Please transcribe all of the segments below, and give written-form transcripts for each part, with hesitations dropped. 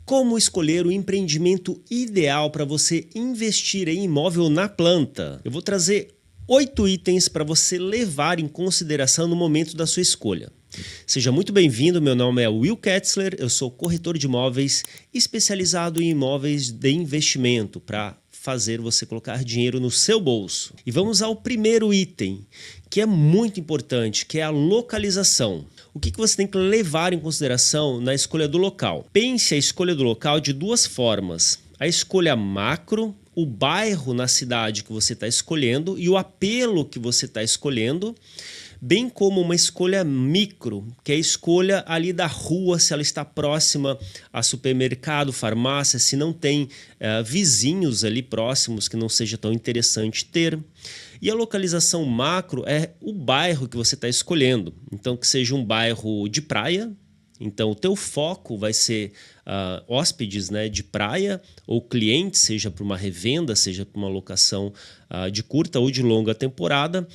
Como escolher o empreendimento ideal para você investir em imóvel na planta? Eu vou trazer 8 itens para você levar em consideração no momento da sua escolha. Seja muito bem-vindo, meu nome é Will Ketzler, eu sou corretor de imóveis especializado em imóveis de investimento para fazer você colocar dinheiro no seu bolso. E vamos ao primeiro item, que é muito importante, que é a localização. O que você tem que levar em consideração na escolha do local? Pense a escolha do local de duas formas. A escolha macro, o bairro na cidade que você está escolhendo e o apelo que você está escolhendo, bem como uma escolha micro, que é a escolha ali da rua, se ela está próxima a supermercado, farmácia, se não tem vizinhos ali próximos que não seja tão interessante ter. E a localização macro é o bairro que você está escolhendo. Então, que seja um bairro de praia. Então, o teu foco vai ser hóspedes, né, de praia ou clientes, seja para uma revenda, seja para uma locação de curta ou de longa temporada.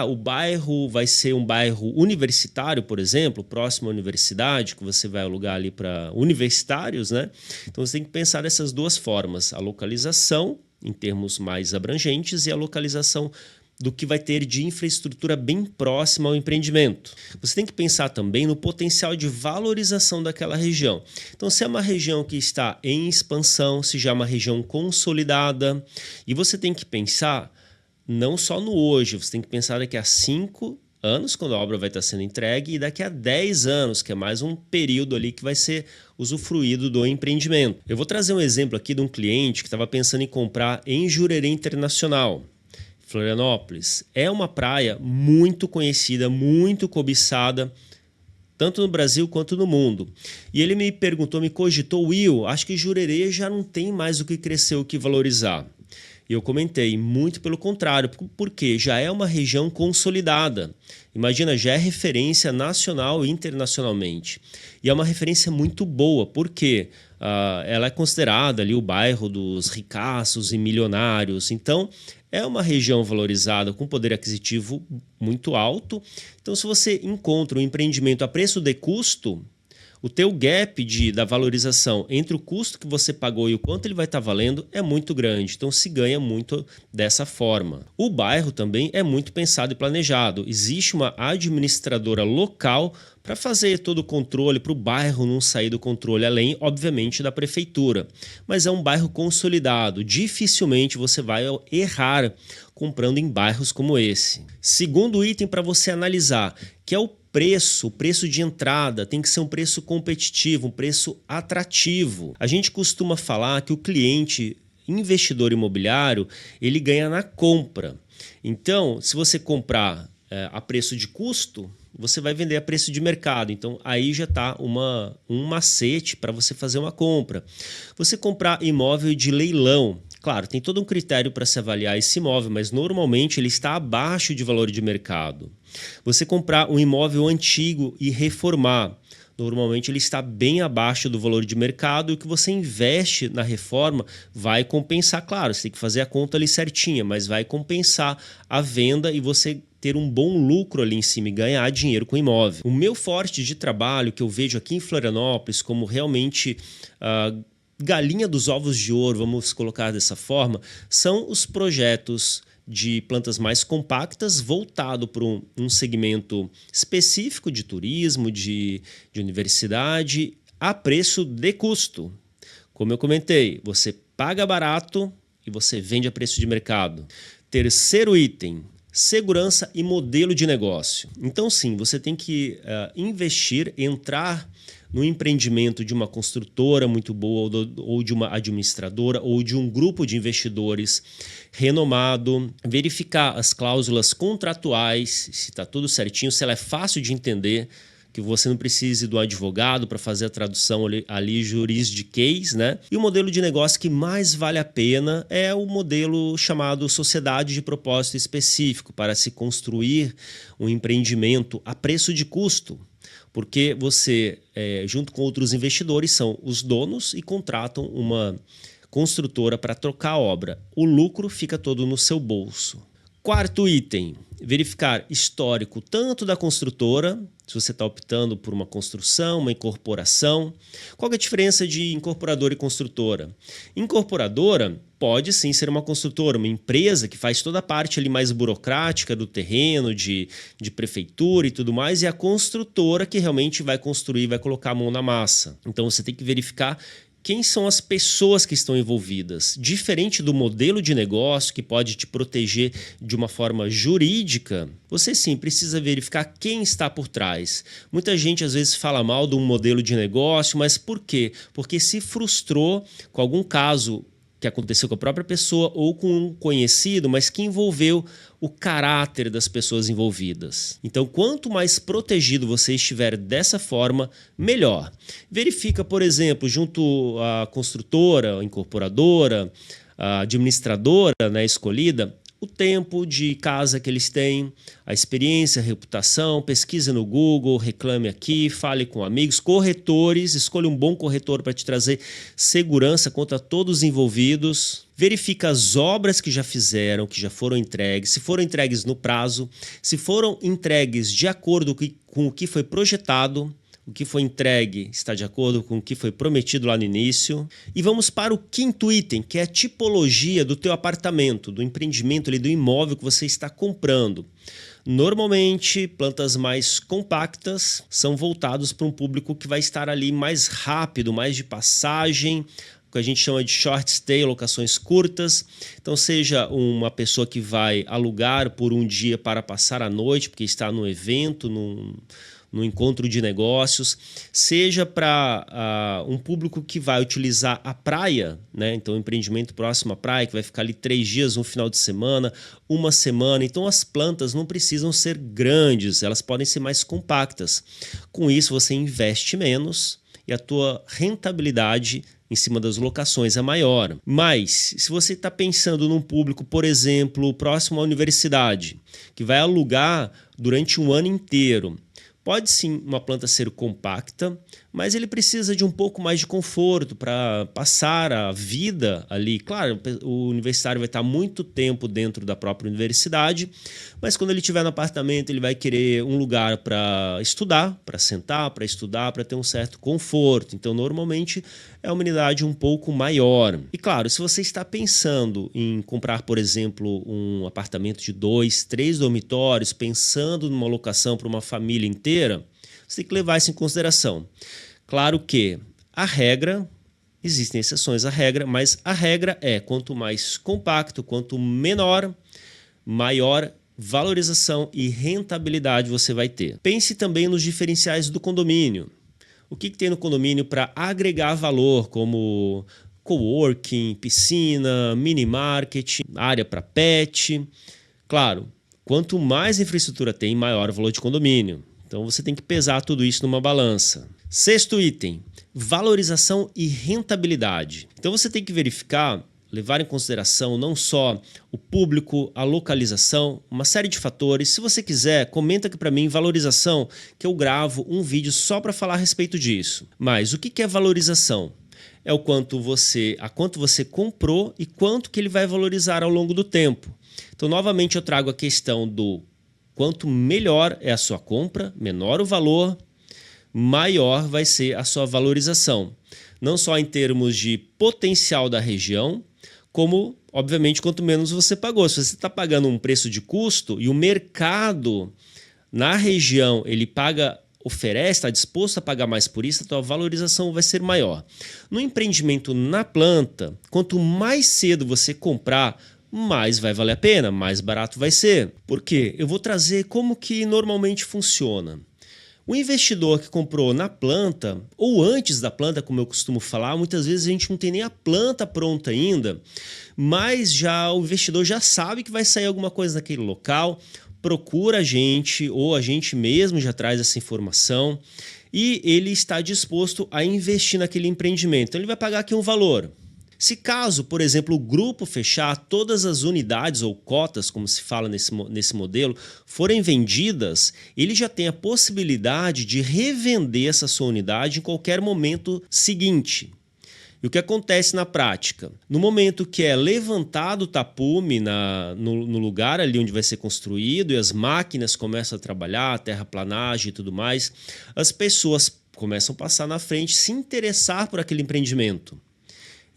O bairro vai ser um bairro universitário, por exemplo, próximo à universidade, que você vai alugar ali para universitários, né? Então, você tem que pensar dessas duas formas, a localização em termos mais abrangentes e a localização do que vai ter de infraestrutura bem próxima ao empreendimento. Você tem que pensar também no potencial de valorização daquela região. Então, se é uma região que está em expansão, se já é uma região consolidada, e você tem que pensar não só no hoje, você tem que pensar daqui a 5 anos, quando a obra vai estar sendo entregue, e daqui a 10 anos, que é mais um período ali que vai ser usufruído do empreendimento. Eu vou trazer um exemplo aqui de um cliente que estava pensando em comprar em Jurerê Internacional, Florianópolis. É uma praia muito conhecida, muito cobiçada, tanto no Brasil quanto no mundo. E ele me perguntou, me cogitou, Will, acho que Jurerê já não tem mais o que crescer, o que valorizar. E eu comentei, muito pelo contrário, porque já é uma região consolidada. Imagina, já é referência nacional e internacionalmente. E é uma referência muito boa, porque ela é considerada ali o bairro dos ricaços e milionários. Então, é uma região valorizada com poder aquisitivo muito alto. Então, se você encontra um empreendimento a preço de custo, o teu gap da valorização entre o custo que você pagou e o quanto ele vai estar valendo é muito grande. Então se ganha muito dessa forma. O bairro também é muito pensado e planejado. Existe uma administradora local para fazer todo o controle, para o bairro não sair do controle, além, obviamente, da prefeitura. Mas é um bairro consolidado. Dificilmente você vai errar comprando em bairros como esse. Segundo item para você analisar, que é o preço de entrada tem que ser um preço competitivo, um preço atrativo. A gente costuma falar que o cliente investidor imobiliário, ele ganha na compra. Então, se você comprar a preço de custo, você vai vender a preço de mercado. Então, aí já está um macete para você fazer uma compra. Você comprar imóvel de leilão, claro, tem todo um critério para se avaliar esse imóvel, mas normalmente ele está abaixo de valor de mercado. Você comprar um imóvel antigo e reformar, normalmente ele está bem abaixo do valor de mercado e o que você investe na reforma vai compensar. Claro, você tem que fazer a conta ali certinha, mas vai compensar a venda e você ter um bom lucro ali em cima e ganhar dinheiro com o imóvel. O meu forte de trabalho que eu vejo aqui em Florianópolis como realmente galinha dos ovos de ouro, vamos colocar dessa forma, são os projetos de plantas mais compactas voltado para um segmento específico de turismo, de universidade, a preço de custo. Como eu comentei, você paga barato e você vende a preço de mercado. Terceiro item, segurança e modelo de negócio. Então sim, você tem que investir, entrar no empreendimento de uma construtora muito boa ou de uma administradora ou de um grupo de investidores renomado, verificar as cláusulas contratuais, se está tudo certinho, se ela é fácil de entender, que você não precise do advogado para fazer a tradução ali juridiquês, né? E o modelo de negócio que mais vale a pena é o modelo chamado sociedade de propósito específico, para se construir um empreendimento a preço de custo. Porque você, junto com outros investidores, são os donos e contratam uma construtora para trocar a obra. O lucro fica todo no seu bolso. Quarto item, verificar histórico tanto da construtora, se você está optando por uma construção, uma incorporação. Qual é a diferença de incorporadora e construtora? Incorporadora pode sim ser uma construtora, uma empresa que faz toda a parte ali mais burocrática do terreno, de prefeitura e tudo mais, e a construtora que realmente vai construir, vai colocar a mão na massa. Então você tem que verificar quem são as pessoas que estão envolvidas. Diferente do modelo de negócio que pode te proteger de uma forma jurídica, você sim precisa verificar quem está por trás. Muita gente às vezes fala mal de um modelo de negócio, mas por quê? Porque se frustrou com algum caso que aconteceu com a própria pessoa ou com um conhecido, mas que envolveu o caráter das pessoas envolvidas. Então, quanto mais protegido você estiver dessa forma, melhor. Verifica, por exemplo, junto à construtora, à incorporadora, à administradora, né, escolhida, o tempo de casa que eles têm, a experiência, a reputação, pesquisa no Google, reclame aqui, fale com amigos, corretores, escolha um bom corretor para te trazer segurança contra todos os envolvidos. Verifica as obras que já fizeram, que já foram entregues, se foram entregues no prazo, se foram entregues de acordo com o que foi projetado. O que foi entregue está de acordo com o que foi prometido lá no início. E vamos para o quinto item, que é a tipologia do teu apartamento, do empreendimento ali, do imóvel que você está comprando. Normalmente, plantas mais compactas são voltadas para um público que vai estar ali mais rápido, mais de passagem, o que a gente chama de short stay, locações curtas. Então, seja uma pessoa que vai alugar por um dia para passar a noite, porque está num evento, no encontro de negócios, seja para um público que vai utilizar a praia, né? Então, um empreendimento próximo à praia, que vai ficar ali 3 dias, um final de semana, uma semana. Então, as plantas não precisam ser grandes, elas podem ser mais compactas. Com isso, você investe menos e a tua rentabilidade em cima das locações é maior. Mas, se você está pensando num público, por exemplo, próximo à universidade, que vai alugar durante um ano inteiro, pode sim uma planta ser compacta, mas ele precisa de um pouco mais de conforto para passar a vida ali. Claro, o universitário vai estar muito tempo dentro da própria universidade, mas quando ele estiver no apartamento, ele vai querer um lugar para estudar, para sentar, para estudar, para ter um certo conforto. Então, normalmente, é uma unidade um pouco maior. E claro, se você está pensando em comprar, por exemplo, um apartamento de 2, 3 dormitórios, pensando numa locação para uma família inteira, você tem que levar isso em consideração. Claro que a regra, existem exceções à regra, mas a regra é quanto mais compacto, quanto menor, maior valorização e rentabilidade você vai ter. Pense também nos diferenciais do condomínio. O que tem no condomínio para agregar valor, como coworking, piscina, mini market, área para pet. Claro, quanto mais infraestrutura tem, maior o valor de condomínio. Então você tem que pesar tudo isso numa balança. Sexto item, valorização e rentabilidade. Então você tem que verificar, levar em consideração não só o público, a localização, uma série de fatores. Se você quiser, comenta aqui para mim valorização, que eu gravo um vídeo só para falar a respeito disso. Mas o que é valorização? É a quanto você comprou e quanto que ele vai valorizar ao longo do tempo. Então, novamente, eu trago a questão do quanto melhor é a sua compra, menor o valor, maior vai ser a sua valorização. Não só em termos de potencial da região, como, obviamente, quanto menos você pagou. Se você está pagando um preço de custo e o mercado na região ele oferece, está disposto a pagar mais por isso, a tua valorização vai ser maior. No empreendimento na planta, quanto mais cedo você comprar, mais vai valer a pena, mais barato vai ser. Por quê? Eu vou trazer como que normalmente funciona. O investidor que comprou na planta, ou antes da planta, como eu costumo falar, muitas vezes a gente não tem nem a planta pronta ainda, mas já o investidor já sabe que vai sair alguma coisa naquele local, procura a gente, ou a gente mesmo já traz essa informação, e ele está disposto a investir naquele empreendimento. Então ele vai pagar aqui um valor. Se caso, por exemplo, o grupo fechar, todas as unidades ou cotas, como se fala nesse modelo, forem vendidas, ele já tem a possibilidade de revender essa sua unidade em qualquer momento seguinte. E o que acontece na prática? No momento que é levantado o tapume no lugar ali onde vai ser construído e as máquinas começam a trabalhar, terraplanagem e tudo mais, as pessoas começam a passar na frente, se interessar por aquele empreendimento.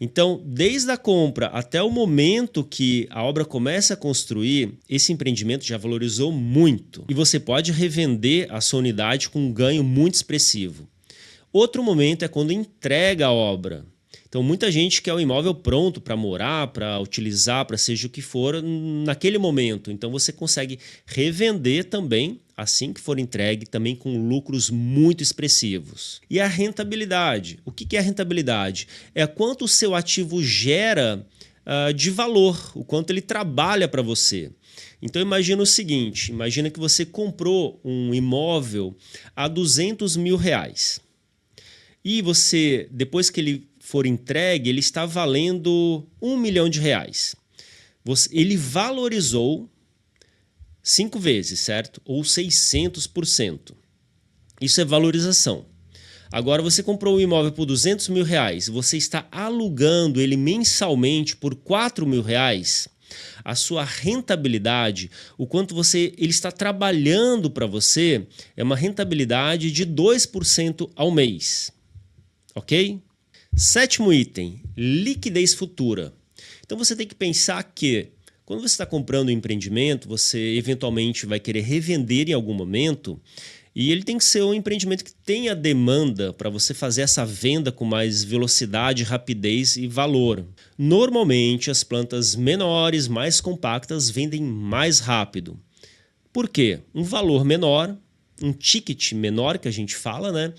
Então, desde a compra até o momento que a obra começa a construir, esse empreendimento já valorizou muito e você pode revender a sua unidade com um ganho muito expressivo. Outro momento é quando entrega a obra. Então, muita gente quer o imóvel pronto para morar, para utilizar, para seja o que for, naquele momento. Então, você consegue revender também, assim que for entregue, também com lucros muito expressivos. E a rentabilidade. O que é a rentabilidade? É quanto o seu ativo gera de valor, o quanto ele trabalha para você. Então, imagina o seguinte, imagina que você comprou um imóvel a R$200 mil. E você, depois que ele for entregue, ele está valendo R$1 milhão. Ele valorizou 5 vezes, certo? Ou 600%. Isso é valorização. Agora você comprou um imóvel por R$200 mil, você está alugando ele mensalmente por R$4 mil. A sua rentabilidade, o quanto ele está trabalhando para você, é uma rentabilidade de 2% ao mês. Ok? 7º item, liquidez futura. Então você tem que pensar que quando você está comprando um empreendimento, você eventualmente vai querer revender em algum momento e ele tem que ser um empreendimento que tenha demanda para você fazer essa venda com mais velocidade, rapidez e valor. Normalmente as plantas menores, mais compactas, vendem mais rápido. Por quê? Um valor menor, um ticket menor que a gente fala, né?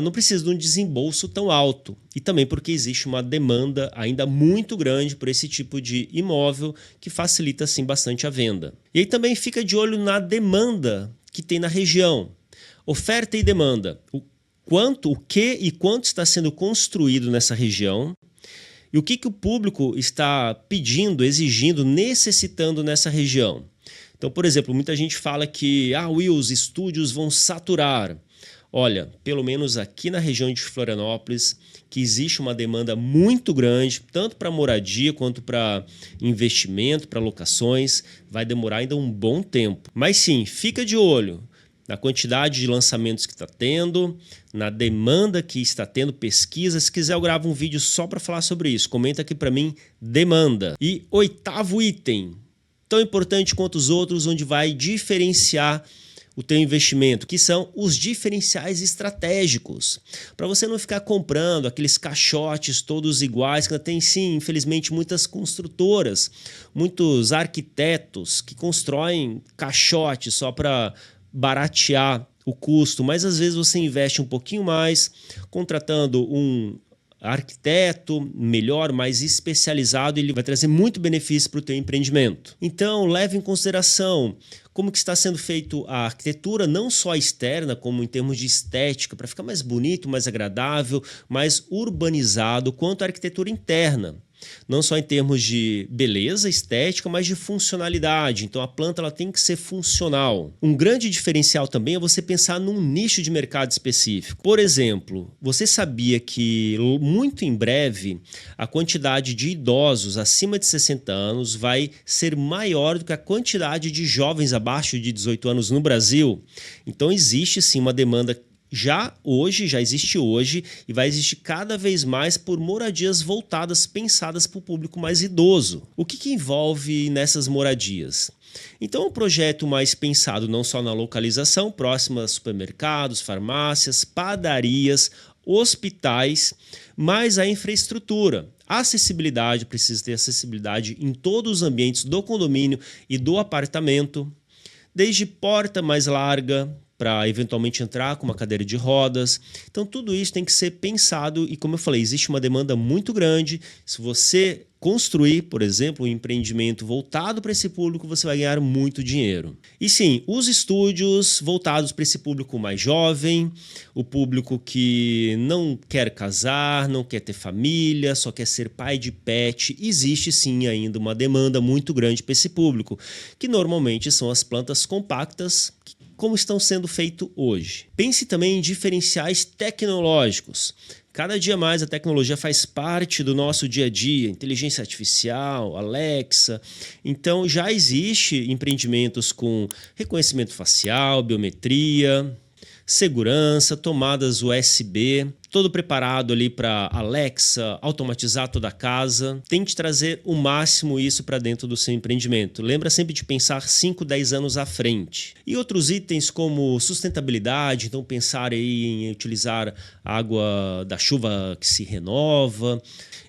Não precisa de um desembolso tão alto. E também porque existe uma demanda ainda muito grande por esse tipo de imóvel que facilita assim bastante a venda. E aí também fica de olho na demanda que tem na região. Oferta e demanda. O que e quanto está sendo construído nessa região e o que o público está pedindo, exigindo, necessitando nessa região. Então, por exemplo, muita gente fala que os estúdios vão saturar. Olha, pelo menos aqui na região de Florianópolis, que existe uma demanda muito grande, tanto para moradia quanto para investimento, para locações, vai demorar ainda um bom tempo. Mas sim, fica de olho na quantidade de lançamentos que está tendo, na demanda que está tendo, pesquisa. Se quiser eu gravo um vídeo só para falar sobre isso. Comenta aqui para mim, demanda. E 8º item, tão importante quanto os outros, onde vai diferenciar o teu investimento, que são os diferenciais estratégicos. Para você não ficar comprando aqueles caixotes todos iguais, que tem sim, infelizmente, muitas construtoras, muitos arquitetos que constroem caixotes só para baratear o custo, mas às vezes você investe um pouquinho mais, contratando um arquiteto melhor, mais especializado, ele vai trazer muito benefício para o teu empreendimento. Então, leve em consideração como que está sendo feito a arquitetura, não só externa, como em termos de estética, para ficar mais bonito, mais agradável, mais urbanizado, quanto a arquitetura interna. Não só em termos de beleza estética, mas de funcionalidade. Então a planta ela tem que ser funcional. Um grande diferencial também é você pensar num nicho de mercado específico. Por exemplo, você sabia que muito em breve a quantidade de idosos acima de 60 anos vai ser maior do que a quantidade de jovens abaixo de 18 anos no Brasil? Então existe sim uma demanda já existe hoje e vai existir cada vez mais por moradias voltadas, pensadas para o público mais idoso. O que envolve nessas moradias? Então, um projeto mais pensado não só na localização, próximo a supermercados, farmácias, padarias, hospitais, mas a infraestrutura. A acessibilidade, precisa ter acessibilidade em todos os ambientes do condomínio e do apartamento, desde porta mais larga, para eventualmente entrar com uma cadeira de rodas. Então tudo isso tem que ser pensado e, como eu falei, existe uma demanda muito grande. Se você construir, por exemplo, um empreendimento voltado para esse público, você vai ganhar muito dinheiro. E sim, os estúdios voltados para esse público mais jovem, o público que não quer casar, não quer ter família, só quer ser pai de pet, existe sim ainda uma demanda muito grande para esse público, que normalmente são as plantas compactas, como estão sendo feitos hoje. Pense também em diferenciais tecnológicos. Cada dia mais a tecnologia faz parte do nosso dia a dia, inteligência artificial, Alexa. Então já existe empreendimentos com reconhecimento facial, biometria, segurança, tomadas USB, todo preparado ali para Alexa, automatizar toda a casa. Tente trazer o máximo isso para dentro do seu empreendimento. Lembra sempre de pensar 5, 10 anos à frente. E outros itens como sustentabilidade, então pensar aí em utilizar água da chuva que se renova,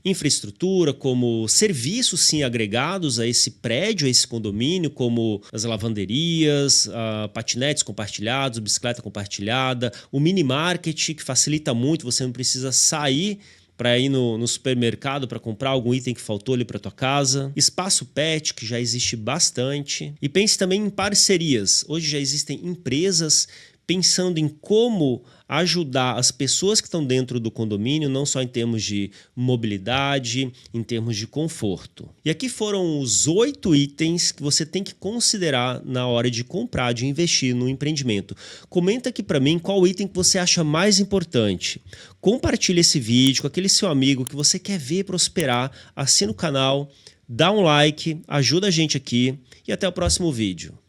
infraestrutura como serviços sim agregados a esse prédio, a esse condomínio, como as lavanderias, patinetes compartilhados, bicicleta compartilhada, o mini market que facilita muito, você não precisa sair para ir no supermercado para comprar algum item que faltou ali para tua casa. Espaço pet, que já existe bastante. E pense também em parcerias. Hoje já existem empresas pensando em como ajudar as pessoas que estão dentro do condomínio, não só em termos de mobilidade, em termos de conforto. E aqui foram os 8 itens que você tem que considerar na hora de comprar, de investir no empreendimento. Comenta aqui para mim qual item que você acha mais importante. Compartilhe esse vídeo com aquele seu amigo que você quer ver prosperar. Assina o canal, dá um like, ajuda a gente aqui e até o próximo vídeo.